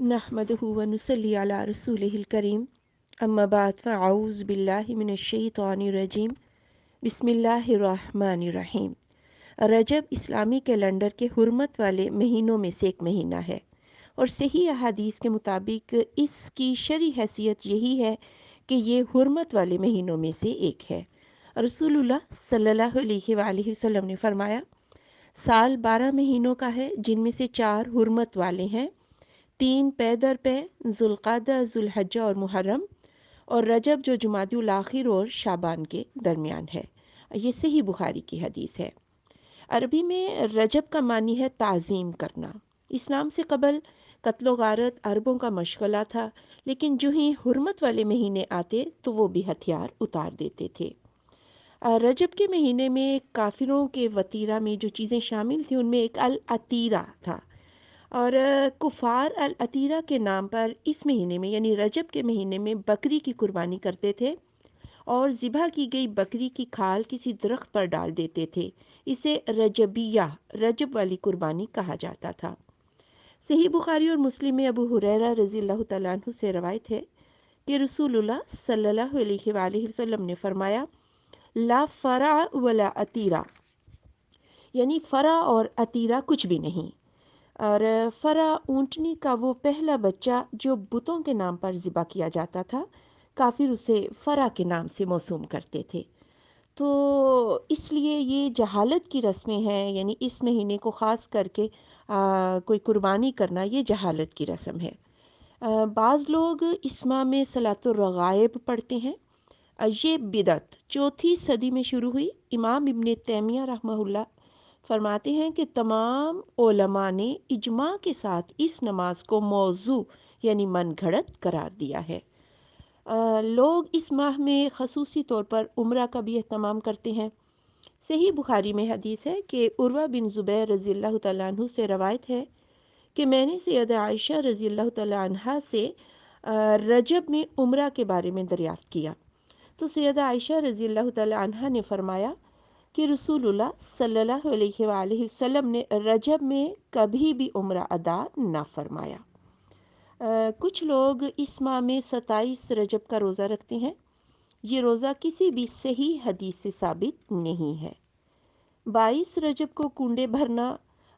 नहमदुहु व नुसल्ली अला रसूलिहिल करीम अम्मा बाद फ़अऊज़ु बिल्लाहि मिनश्शैतानिर्रजीम बिस्मिल्लाहिर्रहमानिर्रहीम। रजब इस्लामी कैलेंडर के हुर्मत वाले महीनों में से एक महीना है और सही अहादीस के मुताबिक इसकी शरई हैसियत यही है कि ये हुर्मत वाले महीनों में से एक है। रसूलुल्लाह सल्लल्लाहु अलैहि वसल्लम ने फरमाया, साल 12 महीनों का है जिनमें से 4 हुर्मत वाले हैं, 3 पै दर पै, ज़ुल्क़ादा, ज़ुल्हज्जा और मुहर्रम, और रजब जो जुमादुल आखिर और शाबान के दरमियान है। ये सही बुखारी की हदीस है। अरबी में रजब का मानी है ताज़ीम करना। इस्लाम से कबल कत्लो गारत अरबों का मशगला था, लेकिन जो ही हुर्मत वाले महीने आते तो वो भी हथियार उतार देते थे। रजब के महीने में काफिरों के वतीरा में जो चीज़ें शामिल थी उनमें एक अल अतीरा था, और कुफार अल अतीरा के नाम पर इस महीने में यानी रजब के महीने में बकरी की कुर्बानी करते थे और ज़िबा की गई बकरी की खाल किसी दरख्त पर डाल देते थे। इसे रजबिया, रजब वाली कुर्बानी कहा जाता था। सही बुखारी और मुस्लिम में अबू हुरैरा रज़ियल्लाहु तआला अन्हु से रवायत है कि रसूलुल्लाह सल्लल्लाहु अलैहि वसल्लम ने फरमाया, ला फरा वला अतीरा, यानी फरा और अतीरा कुछ भी नहीं। और फरा ऊँटनी का वो पहला बच्चा जो बुतों के नाम पर ज़िबा किया जाता था, काफिर उसे फरा के नाम से मौसूम करते थे। तो इसलिए ये जहालत की रस्में हैं, यानी इस महीने को ख़ास करके कोई कुर्बानी करना ये जहालत की रस्म है। बाज़ लोग इस माह में सलातुर रगाइब पढ़ते हैं। ये बिदत 4वीं सदी में शुरू हुई। इमाम इब्न तैमिया रहमहुल्लाह फरमाते हैं कि तमाम उलमा ने इजमा के साथ इस नमाज को मौजू यानी मन घड़त करार दिया है। लोग इस माह में खसूसी तौर पर उम्रा का भी एहतमाम करते हैं। सही बुखारी में हदीस है कि उर्वा बिन ज़ुबैर रज़ियल्लाहु तआला अन्हु से रवायत है कि मैंने सैयदा आयशा रज़ियल्लाहु तआला अन्हा से रजब में उम्रा के बारे में दरियाफ़्त किया। तो सैयदा आयशा रज़ियल्लाहु तआला अन्हा ने फरमाया कि रसूलुल्लाह सल्लल्लाहु अलैहि वसल्लम ने रजब में कभी भी उम्रा अदा ना फरमाया। कुछ लोग इस माह में 27 रजब का रोज़ा रखते हैं। ये रोज़ा किसी भी सही हदीस से साबित नहीं है। 22 रजब को कुंडे भरना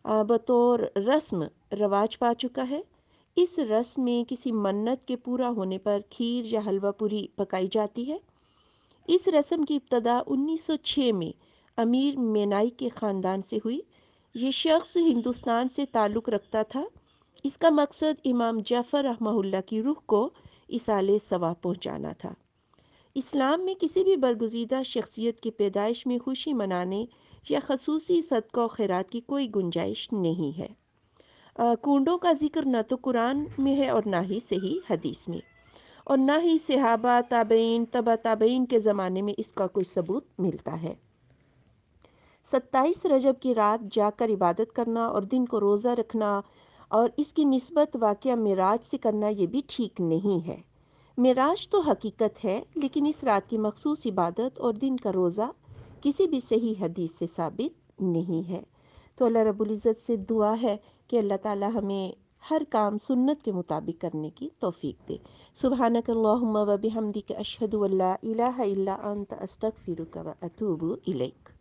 बतौर रस्म रवाज पा चुका है। इस रस्म में किसी मन्नत के पूरा होने पर खीर या हलवा पूरी पकाई जाती है। इस रस्म की इब्तदा 1906 में अमीर मेनाई के ख़ानदान से हुई। ये शख्स हिंदुस्तान से ताल्लुक़ रखता था। इसका मकसद इमाम जाफ़र रहमहुल्लाह की रूह को इसाले सवाब पहुँचाना था। इस्लाम में किसी भी बरगुज़ीदा शख्सियत की पैदाइश में खुशी मनाने या खसूसी सदका और खैरात की कोई गुंजाइश नहीं है। कुंडों का जिक्र न तो कुरान में है और ना ही सही हदीस में, और ना ही सहाबा ताबईन तबा ताबईन के ज़माने में इसका कोई सबूत मिलता है। 27 रजब की रात जाकर इबादत करना और दिन को रोज़ा रखना और इसकी निस्बत वाक़या मेराज से करना ये भी ठीक नहीं है। मेराज तो हकीकत है, लेकिन इस रात की मखसूस इबादत और दिन का रोज़ा किसी भी सही हदीस से साबित नहीं है। तो अल्लाह रब्बुल इज़्ज़त से दुआ है कि अल्लाह ताला हमें हर काम सुन्नत के मुताबिक करने की तौफीक दे। सुब्हानक अल्लाहुम्मा व बिहम्दिक अशहदु अल्ला इलाहा इल्ला अंत अस्तगफिरुका व अतूबु इलैक।